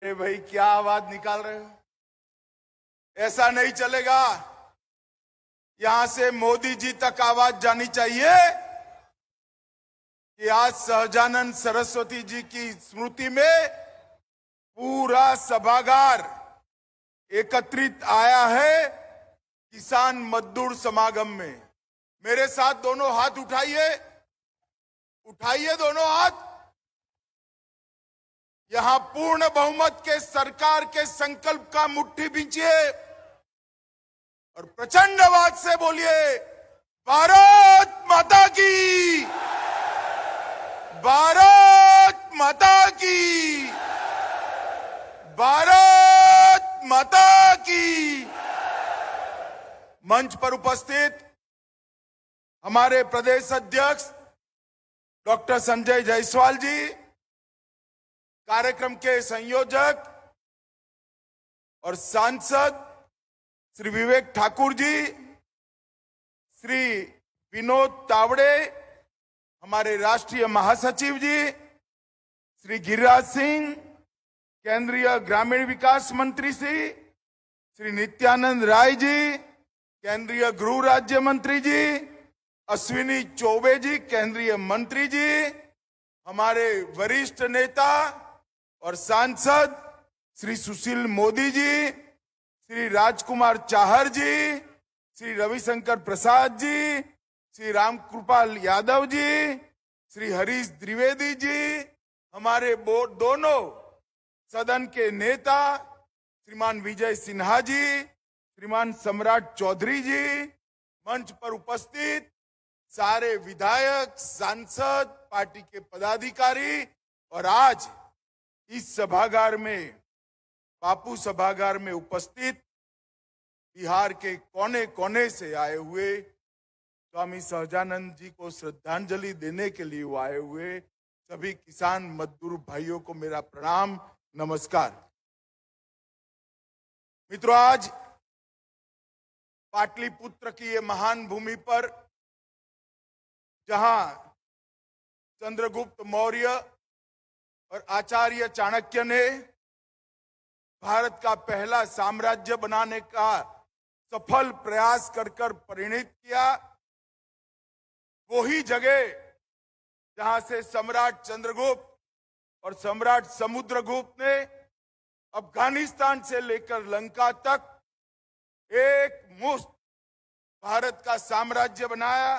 अरे भाई, क्या आवाज निकाल रहे हो? ऐसा नहीं चलेगा। यहां से मोदी जी तक आवाज जानी चाहिए कि आज सहजानंद सरस्वती जी की स्मृति में पूरा सभागार एकत्रित आया है किसान मजदूर समागम में। मेरे साथ दोनों हाथ उठाइए, उठाइए दोनों हाथ। यहां पूर्ण बहुमत के सरकार के संकल्प का मुट्ठी बींचिए और प्रचंड आवाज से बोलिए, भारत माता की, भारत माता की, भारत माता की। मंच पर उपस्थित हमारे प्रदेश अध्यक्ष डॉक्टर संजय जायसवाल जी, कार्यक्रम के संयोजक और सांसद श्री विवेक ठाकुर जी, श्री विनोद तावड़े, हमारे राष्ट्रीय महासचिव जी, श्री गिरिराज सिंह, केंद्रीय ग्रामीण विकास मंत्री श्री नित्यानंद राय जी, केंद्रीय गृह राज्य मंत्री जी, अश्विनी चौबे जी, केंद्रीय मंत्री जी, हमारे वरिष्ठ नेता और सांसद श्री सुशील मोदी जी, श्री राजकुमार चाहर जी, श्री रविशंकर प्रसाद जी, श्री रामकृपाल यादव जी, श्री हरीश द्विवेदी जी, हमारे दोनों सदन के नेता श्रीमान विजय सिन्हा जी, श्रीमान सम्राट चौधरी जी, मंच पर उपस्थित सारे विधायक, सांसद, पार्टी के पदाधिकारी और आज इस सभागार में, बापू सभागार में उपस्थित बिहार के कोने कोने से आए हुए स्वामी सहजानंद जी को श्रद्धांजलि देने के लिए आए हुए सभी किसान मजदूर भाइयों को मेरा प्रणाम, नमस्कार। मित्रों, आज पाटलिपुत्र की ये महान भूमि पर जहां चंद्रगुप्त मौर्य और आचार्य चाणक्य ने भारत का पहला साम्राज्य बनाने का सफल प्रयास कर परिणित किया, वही जगह जहां से सम्राट चंद्रगुप्त और सम्राट समुद्रगुप्त ने अफगानिस्तान से लेकर लंका तक एक मुश्त भारत का साम्राज्य बनाया,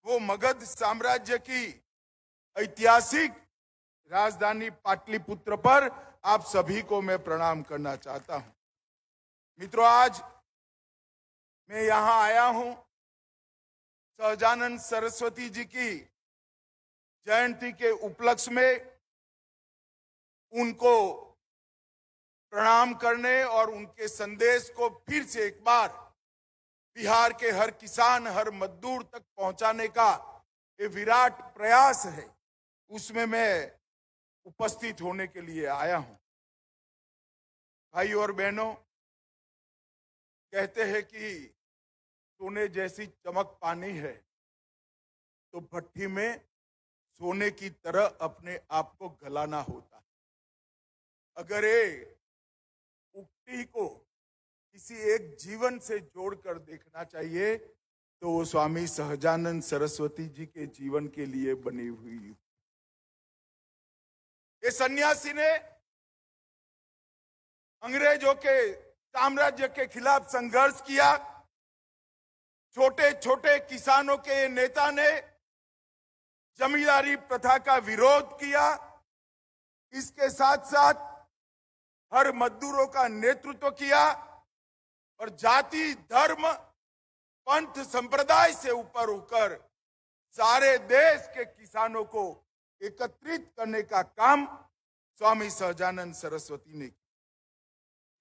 वो मगध साम्राज्य की ऐतिहासिक राजधानी पाटलिपुत्र पर आप सभी को मैं प्रणाम करना चाहता हूं। मित्रों, आज मैं यहां आया हूं सहजानंद सरस्वती जी की जयंती के उपलक्ष्य में उनको प्रणाम करने और उनके संदेश को फिर से एक बार बिहार के हर किसान, हर मजदूर तक पहुंचाने का ये विराट प्रयास है, उसमें मैं उपस्थित होने के लिए आया हूं। भाइयों और बहनों, कहते हैं कि सोने जैसी चमक पानी है तो भट्टी में सोने की तरह अपने आप को गलाना होता है। अगर ये उक्ति को किसी एक जीवन से जोड़कर देखना चाहिए तो वो स्वामी सहजानंद सरस्वती जी के जीवन के लिए बनी हुई। ये सन्यासी ने अंग्रेजों के साम्राज्य के खिलाफ संघर्ष किया, छोटे छोटे किसानों के नेता ने जमींदारी प्रथा का विरोध किया, इसके साथ साथ हर मजदूरों का नेतृत्व किया और जाति, धर्म, पंथ, संप्रदाय से ऊपर होकर सारे देश के किसानों को एकत्रित करने का काम स्वामी सहजानंद सरस्वती ने किया।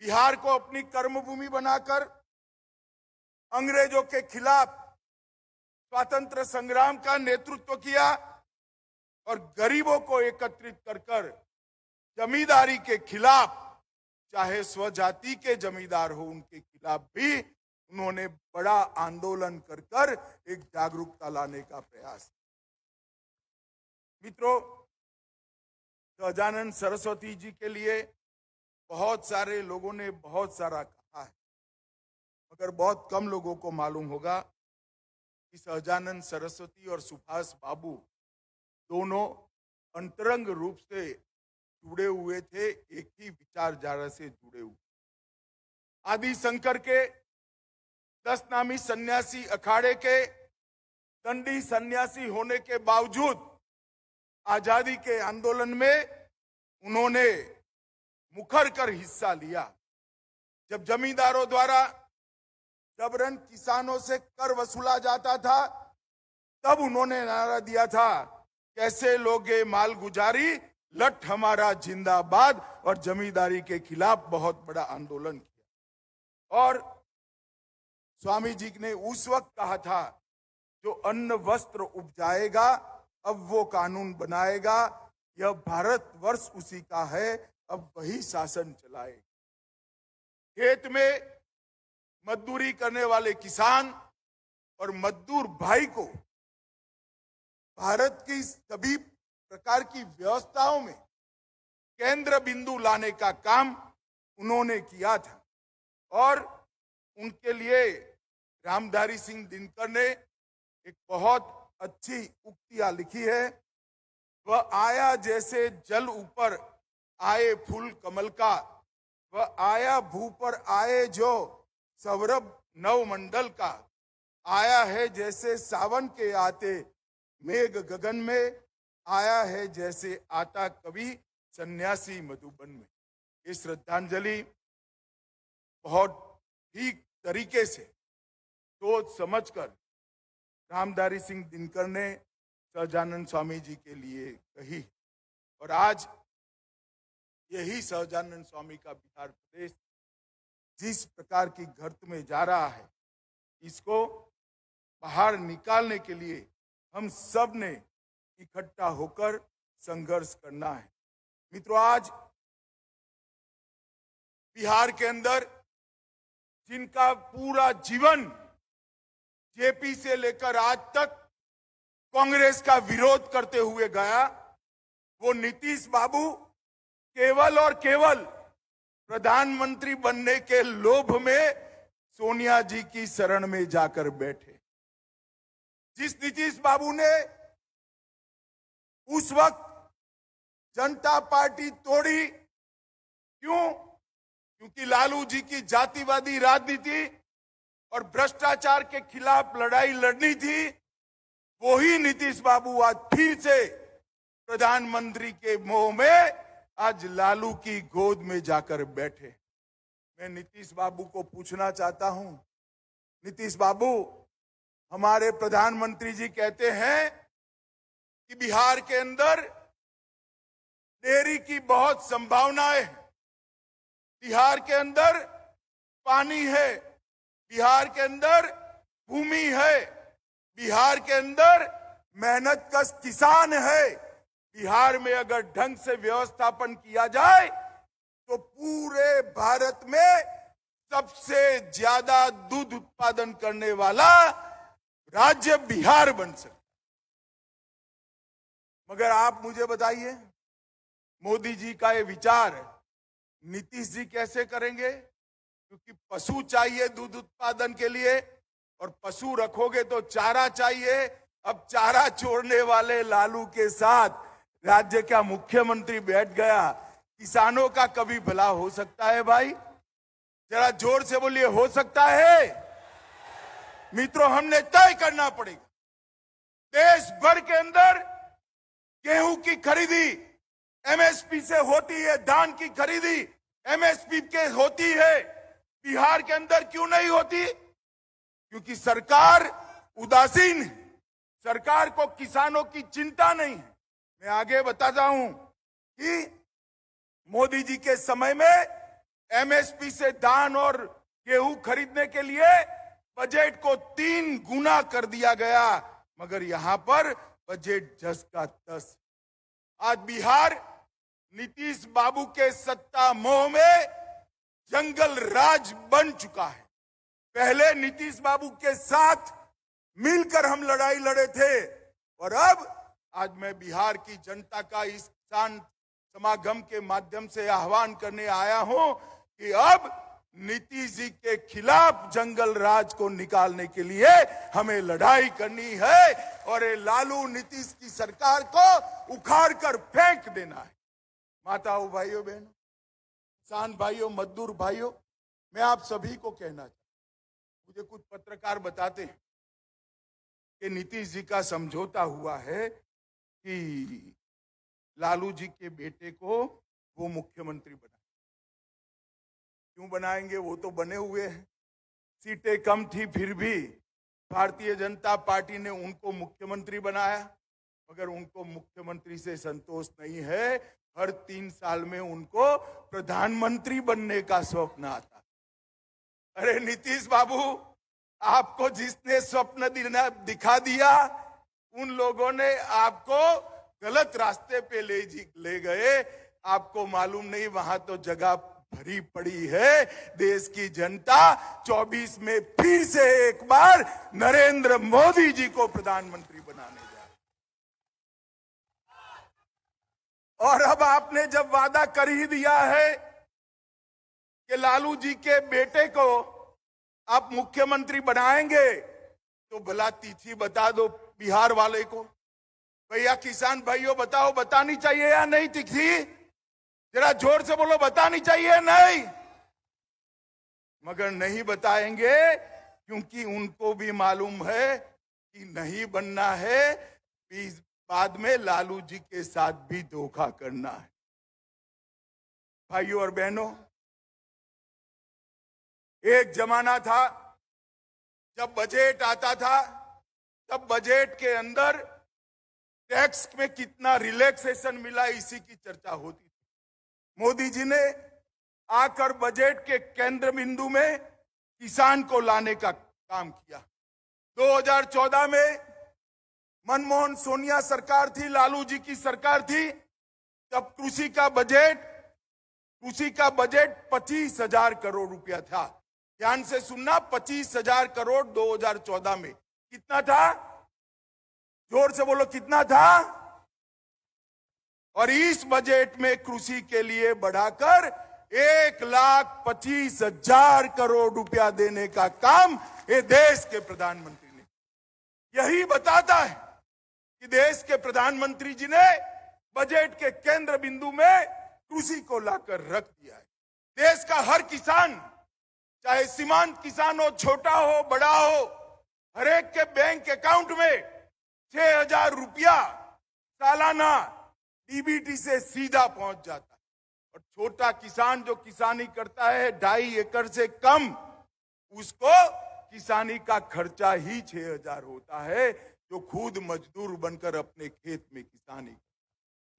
बिहार को अपनी कर्मभूमि बनाकर अंग्रेजों के खिलाफ स्वातंत्र संग्राम का नेतृत्व किया और गरीबों को एकत्रित कर जमींदारी के खिलाफ, चाहे स्वजाति के जमींदार हो, उनके खिलाफ भी उन्होंने बड़ा आंदोलन कर एक जागरूकता लाने का प्रयास। मित्रों, सहजानंद सरस्वती जी के लिए बहुत सारे लोगों ने बहुत सारा कहा है, मगर बहुत कम लोगों को मालूम होगा कि सहजानंद सरस्वती और सुभाष बाबू दोनों अंतरंग रूप से जुड़े हुए थे, एक ही विचारधारा से जुड़े हुए। आदि शंकर के 10 नामी सन्यासी अखाड़े के दंडी सन्यासी होने के बावजूद आजादी के आंदोलन में उन्होंने मुखर कर हिस्सा लिया। जब जमींदारों द्वारा जबरन किसानों से कर वसूला जाता था, तब उन्होंने नारा दिया था, कैसे लोगे माल गुजारी, लठ हमारा जिंदाबाद, और जमींदारी के खिलाफ बहुत बड़ा आंदोलन किया। और स्वामी जी ने उस वक्त कहा था, जो अन्न वस्त्र उपजाएगा अब वो कानून बनाएगा, यह भारतवर्ष उसी का है, अब वही शासन चलाएगा। खेत में मजदूरी करने वाले किसान और मजदूर भाई को भारत की सभी प्रकार की व्यवस्थाओं में केंद्र बिंदु लाने का काम उन्होंने किया था। और उनके लिए रामधारी सिंह दिनकर ने एक बहुत अच्छी उक्तियां लिखी है। वह आया जैसे जल ऊपर आए फूल कमल का, वह आया भू पर आए जो सौरभ नवमंडल का, आया है जैसे सावन के आते मेघ गगन में, आया है जैसे आता कवि सन्यासी मधुबन में। ये श्रद्धांजलि बहुत ठीक तरीके से सोच समझकर रामधारी सिंह दिनकर ने सहजानंद स्वामी जी के लिए कही। और आज यही सहजानंद स्वामी का बिहार प्रदेश जिस प्रकार की गर्त में जा रहा है, इसको बाहर निकालने के लिए हम सब ने इकट्ठा होकर संघर्ष करना है। मित्रों, आज बिहार के अंदर जिनका पूरा जीवन जेपी से लेकर आज तक कांग्रेस का विरोध करते हुए गया, वो नीतीश बाबू केवल और केवल प्रधानमंत्री बनने के लोभ में सोनिया जी की शरण में जाकर बैठे। जिस नीतीश बाबू ने उस वक्त जनता पार्टी तोड़ी, क्यों? क्योंकि लालू जी की जातिवादी राजनीति और भ्रष्टाचार के खिलाफ लड़ाई लड़नी थी। वही नीतीश बाबू आज फिर से प्रधानमंत्री के मोह में आज लालू की गोद में जाकर बैठे। मैं नीतीश बाबू को पूछना चाहता हूं, नीतीश बाबू, हमारे प्रधानमंत्री जी कहते हैं कि बिहार के अंदर डेयरी की बहुत संभावनाएं है, बिहार के अंदर पानी है, बिहार के अंदर भूमि है, बिहार के अंदर मेहनतकश किसान है, बिहार में अगर ढंग से व्यवस्थापन किया जाए तो पूरे भारत में सबसे ज्यादा दूध उत्पादन करने वाला राज्य बिहार बन सकता। मगर आप मुझे बताइए, मोदी जी का ये विचार नीतीश जी कैसे करेंगे? क्योंकि पशु चाहिए दूध उत्पादन के लिए, और पशु रखोगे तो चारा चाहिए। अब चारा छोड़ने वाले लालू के साथ राज्य का मुख्यमंत्री बैठ गया। किसानों का कभी भला हो सकता है भाई? जरा जोर से बोलिए, हो सकता है? मित्रों, हमने तय करना पड़ेगा। देश भर के अंदर गेहूं की खरीदी एमएसपी से होती है, धान की खरीदी एमएसपी के होती है, बिहार के अंदर क्यों नहीं होती? क्योंकि सरकार उदासीन है, सरकार को किसानों की चिंता नहीं है। मैं आगे बताता हूं कि मोदी जी के समय में एमएसपी से धान और गेहूं खरीदने के लिए बजट को 3 गुना कर दिया गया, मगर यहां पर बजट 10 का 10। आज बिहार नीतीश बाबू के सत्ता मोह में जंगल राज बन चुका है। पहले नीतीश बाबू के साथ मिलकर हम लड़ाई लड़े थे, और अब आज मैं बिहार की जनता का इस किसान समागम के माध्यम से आह्वान करने आया हूं कि अब नीतीश जी के खिलाफ जंगल राज को निकालने के लिए हमें लड़ाई करनी है और ये लालू नीतीश की सरकार को उखाड़ कर फेंक देना है। माताओं, भाइयों, बहनों, किसान भाइयों, मजदूर भाइयों, मैं आप सभी को कहना चाहता हूं, मुझे कुछ पत्रकार बताते हैं कि नीतीश जी का समझौता हुआ है कि लालू जी के बेटे को वो मुख्यमंत्री बनाए। क्यों बनाएंगे? वो तो बने हुए हैं। सीटें कम थी फिर भी भारतीय जनता पार्टी ने उनको मुख्यमंत्री बनाया, मगर उनको मुख्यमंत्री से संतोष नहीं है। हर 3 साल में उनको प्रधानमंत्री बनने का स्वप्न आता। अरे नीतीश बाबू, आपको जिसने स्वप्न दिखा दिया, उन लोगों ने आपको गलत रास्ते पे ले गए। आपको मालूम नहीं, वहां तो जगह भरी पड़ी है। देश की जनता 24 में फिर से एक बार नरेंद्र मोदी जी को प्रधानमंत्री बनाने जा रही। और अब आपने जब वादा कर ही दिया है कि लालू जी के बेटे को आप मुख्यमंत्री बनाएंगे, तो भला तिथि बता दो बिहार वाले को। भैया किसान भाइयों, बताओ, बतानी चाहिए या नहीं तिथि? जरा जोर से बोलो, बतानी चाहिए नहीं? मगर नहीं बताएंगे, क्योंकि उनको भी मालूम है कि नहीं बनना है, बाद में लालू जी के साथ भी धोखा करना है। भाइयों और बहनों, एक जमाना था जब बजट आता था, तब बजट के अंदर टैक्स में कितना रिलैक्सेशन मिला, इसी की चर्चा होती थी। मोदी जी ने आकर बजट के केंद्र बिंदु में किसान को लाने का काम किया। 2014 में मनमोहन सोनिया सरकार थी, लालू जी की सरकार थी, तब कृषि का बजट 25,000 करोड़ रुपया था। ध्यान से सुनना, 25,000 करोड़ 2014 में। कितना था? जोर से बोलो, कितना था? और इस बजट में कृषि के लिए बढ़ाकर 1,25,000 करोड़ रुपया देने का काम ये देश के प्रधानमंत्री ने। यही बताता है कि देश के प्रधानमंत्री जी ने बजट के केंद्र बिंदु में कृषि को लाकर रख दिया है। देश का हर किसान, चाहे सीमांत किसान हो, छोटा हो, बड़ा हो, हर एक के बैंक अकाउंट में 6,000 रुपया सालाना डीबीटी से सीधा पहुंच जाता है। और छोटा किसान जो किसानी करता है 2.5 एकड़ से कम, उसको किसानी का खर्चा ही 6,000 होता है, जो खुद मजदूर बनकर अपने खेत में किसानी।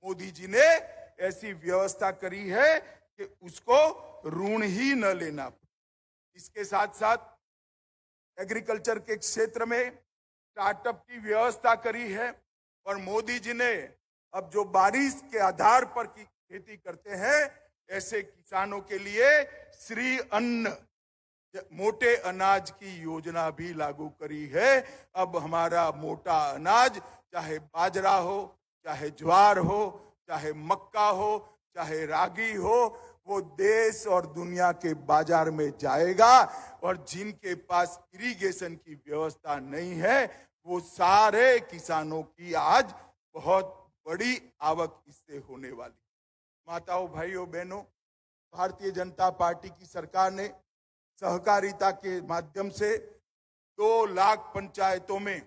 मोदी जी ने ऐसी व्यवस्था करी है कि उसको ऋण ही न लेना। इसके साथ साथ एग्रीकल्चर के क्षेत्र में स्टार्टअप की व्यवस्था करी है। और मोदी जी ने अब जो बारिश के आधार पर की खेती करते हैं, ऐसे किसानों के लिए श्री अन्न, मोटे अनाज की योजना भी लागू करी है। अब हमारा मोटा अनाज, चाहे बाजरा हो, चाहे ज्वार हो, चाहे मक्का हो, चाहे रागी हो, वो देश और दुनिया के बाजार में जाएगा। और जिनके पास इरिगेशन की व्यवस्था नहीं है, वो सारे किसानों की आज बहुत बड़ी आवक इससे होने वाली। माताओं, भाइयों, बहनों, भारतीय जनता पार्टी की सरकार ने सहकारिता के माध्यम से 2 लाख पंचायतों में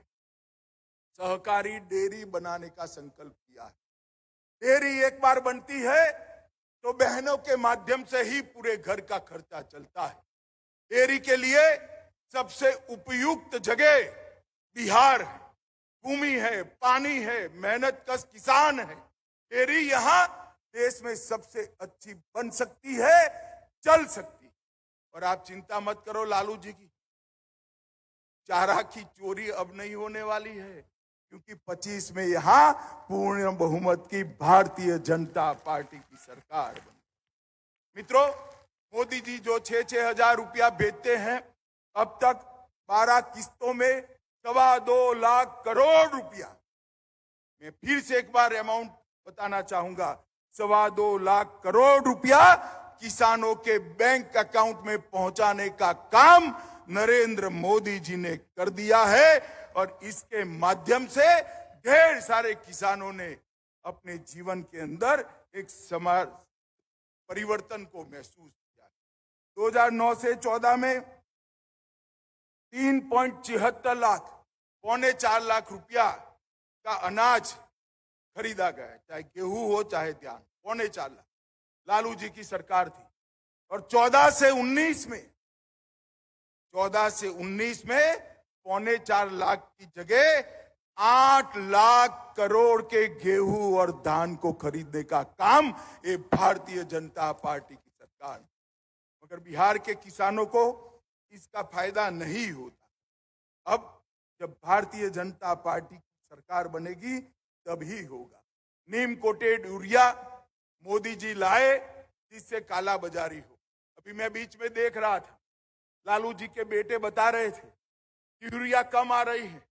सहकारी डेयरी बनाने का संकल्प किया है। डेयरी एक बार बनती है तो बहनों के माध्यम से ही पूरे घर का खर्चा चलता है। डेयरी के लिए सबसे उपयुक्त जगह बिहार है। भूमि है, पानी है, मेहनतकश किसान है। डेयरी यहां देश में सबसे अच्छी बन सकती है, चल सकती है। और आप चिंता मत करो, लालू जी की चारा की चोरी अब नहीं होने वाली है, क्योंकि 25 में यहां पूर्ण बहुमत की भारतीय जनता पार्टी की सरकार बनी। मित्रों, मोदी जी जो 6,000 रुपया भेजते हैं, अब तक 12 किस्तों में 2.25 लाख करोड़ रुपया। मैं फिर से एक बार अमाउंट बताना चाहूंगा, 2.25 लाख करोड़ रुपया किसानों के बैंक अकाउंट में पहुंचाने का काम नरेंद्र मोदी जी ने कर दिया है और इसके माध्यम से ढेर सारे किसानों ने अपने जीवन के अंदर एक समाज परिवर्तन को महसूस किया। 2009 से 14 में 3.76 लाख, 3.25 लाख रुपया का अनाज खरीदा गया, चाहे गेहूं हो चाहे धान, 3.25 लाख लालू जी की सरकार थी। और 14 से 19 में 4.25 लाख की जगह 8 लाख करोड़ के गेहूं और धान को खरीदने का काम ये भारतीय जनता पार्टी की सरकार, मगर बिहार के किसानों को इसका फायदा नहीं होता। अब जब भारतीय जनता पार्टी की सरकार बनेगी तभी होगा। नीम कोटेड यूरिया मोदी जी लाए जिससे काला बाजारी हो। अभी मैं बीच में देख रहा था, लालू जी के बेटे बता रहे थे कि यूरिया कम आ रही है।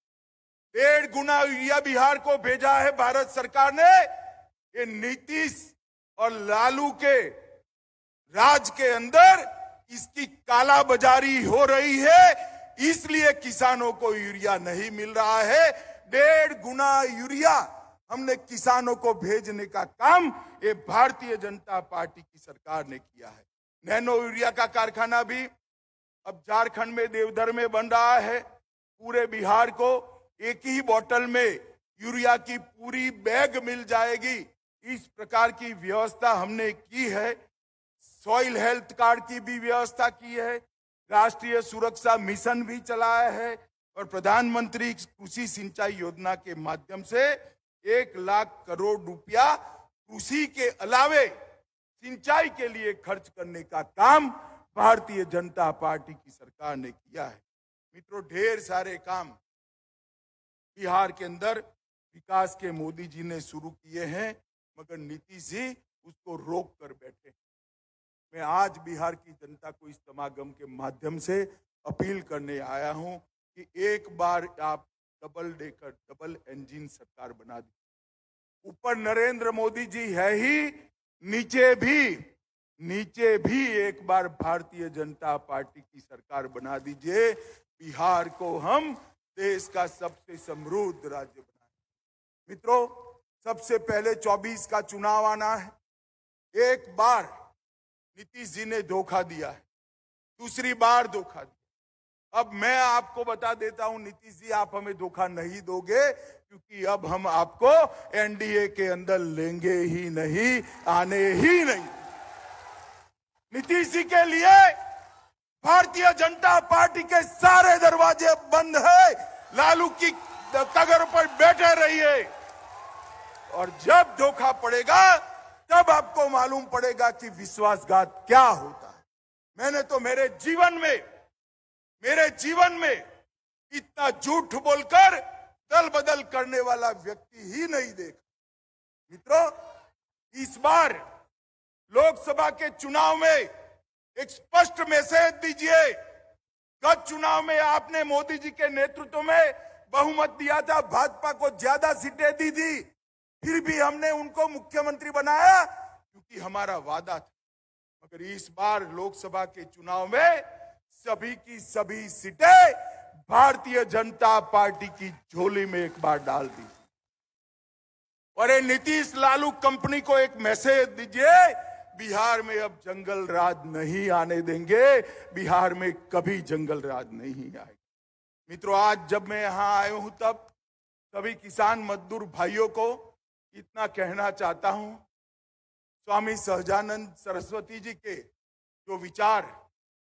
1.5 गुना यूरिया बिहार को भेजा है भारत सरकार ने। ये नीतीश और लालू के राज के अंदर इसकी काला बाजारी हो रही है, इसलिए किसानों को यूरिया नहीं मिल रहा है। 1.5 गुना यूरिया हमने किसानों को भेजने का काम ये भारतीय जनता पार्टी की सरकार ने किया है। नैनो यूरिया का कारखाना भी अब झारखंड में देवधर में बन रहा है। पूरे बिहार को एक ही बोतल में यूरिया की पूरी बैग मिल जाएगी, इस प्रकार की व्यवस्था हमने की है। सॉइल हेल्थ कार्ड की भी व्यवस्था की है, राष्ट्रीय सुरक्षा मिशन भी चलाया है और प्रधानमंत्री कृषि सिंचाई योजना के माध्यम से 1 लाख करोड़ रुपया कृषि के अलावे सिंचाई के लिए खर्च करने का काम भारतीय जनता पार्टी की सरकार ने किया है। मित्रों, ढेर सारे काम बिहार के अंदर विकास के मोदी जी ने शुरू किए हैं, मगर नीतीश जी उसको रोक कर बैठे। मैं आज बिहार की जनता को इस समागम के माध्यम से अपील करने आया हूं कि एक बार आप डबल इंजन सरकार बना दी। ऊपर नरेंद्र मोदी जी है ही, नीचे भी एक बार भारतीय जनता पार्टी की सरकार बना दीजिए। बिहार को हम देश का सबसे समृद्ध राज्य बनाएं। मित्रों, सबसे पहले 24 का चुनाव आना है। एक बार नीतीश जी ने धोखा दिया है, दूसरी बार धोखा दिया। अब मैं आपको बता देता हूं, नीतीश जी आप हमें धोखा नहीं दोगे, क्योंकि अब हम आपको एनडीए के अंदर लेंगे ही नहीं, आने ही नहीं। नीतीश जी के लिए भारतीय जनता पार्टी के सारे दरवाजे बंद है। लालू की कगर पर बैठे रहिए और जब धोखा पड़ेगा तब आपको मालूम पड़ेगा कि विश्वासघात क्या होता है। मैंने तो मेरे जीवन में इतना झूठ बोलकर दल बदल करने वाला व्यक्ति ही नहीं देखा। मित्रों, इस बार लोकसभा के चुनाव में एक स्पष्ट मैसेज दीजिए। गत चुनाव में आपने मोदी जी के नेतृत्व में बहुमत दिया था, भाजपा को ज्यादा सीटें दी थी, फिर भी हमने उनको मुख्यमंत्री बनाया क्योंकि हमारा वादा था। मगर इस बार लोकसभा के चुनाव में सभी की सभी सीटें भारतीय जनता पार्टी की झोली में एक बार डाल दी। और ये नीतीश लालू कंपनी को एक मैसेज दीजिए, बिहार में अब जंगल राज नहीं आने देंगे, बिहार में कभी जंगल राज नहीं आएगा। मित्रों, आज जब मैं यहां आया हूं तब सभी किसान मजदूर भाइयों को इतना कहना चाहता हूं, स्वामी सहजानंद सरस्वती जी के जो विचार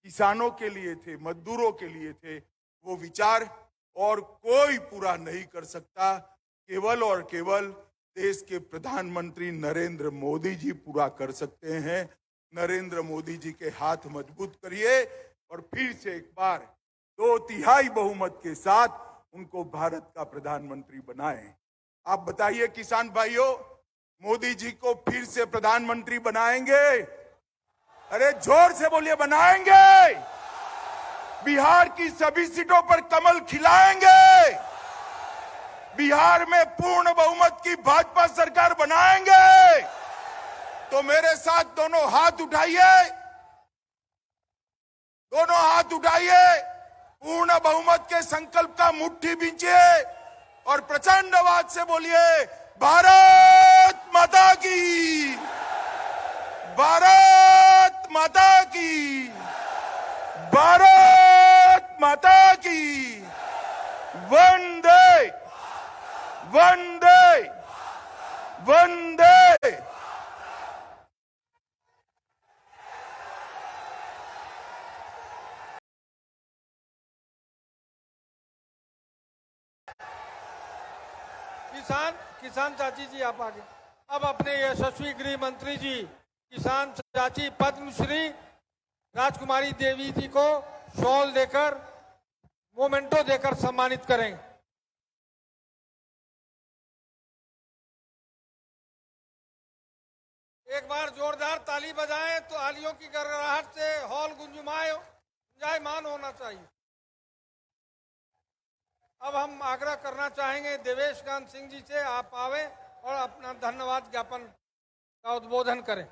किसानों के लिए थे, मजदूरों के लिए थे, वो विचार और कोई पूरा नहीं कर सकता, केवल और केवल देश के प्रधानमंत्री नरेंद्र मोदी जी पूरा कर सकते हैं। नरेंद्र मोदी जी के हाथ मजबूत करिए और फिर से एक बार 2/3 बहुमत के साथ उनको भारत का प्रधानमंत्री बनाएं। आप बताइए किसान भाइयों, मोदी जी को फिर से प्रधानमंत्री बनाएंगे? अरे जोर से बोलिए, बनाएंगे। बिहार की सभी सीटों पर कमल खिलाएंगे। बिहार में पूर्ण बहुमत की भाजपा सरकार बनाएंगे। तो मेरे साथ दोनों हाथ उठाइए, दोनों हाथ उठाइए, पूर्ण बहुमत के संकल्प का मुट्ठी बींचिए और प्रचंड आवाज से बोलिए, भारत माता की, भारत माता की, भारत माता की, वंदे वंदे वंदे। किसान चाची जी आप आगे। अब अपने यशस्वी गृह मंत्री जी किसान चाची पद्मश्री राजकुमारी देवी जी को शॉल देकर, मोमेंटो देकर सम्मानित करें। एक बार जोरदार ताली बजाएं तो तालियों की गड़गड़ाहट से हॉल गुंजायमान होना चाहिए। अब हम आग्रह करना चाहेंगे देवेश कांत सिंह जी से, आप आवे और अपना धन्यवाद ज्ञापन का उद्बोधन करें।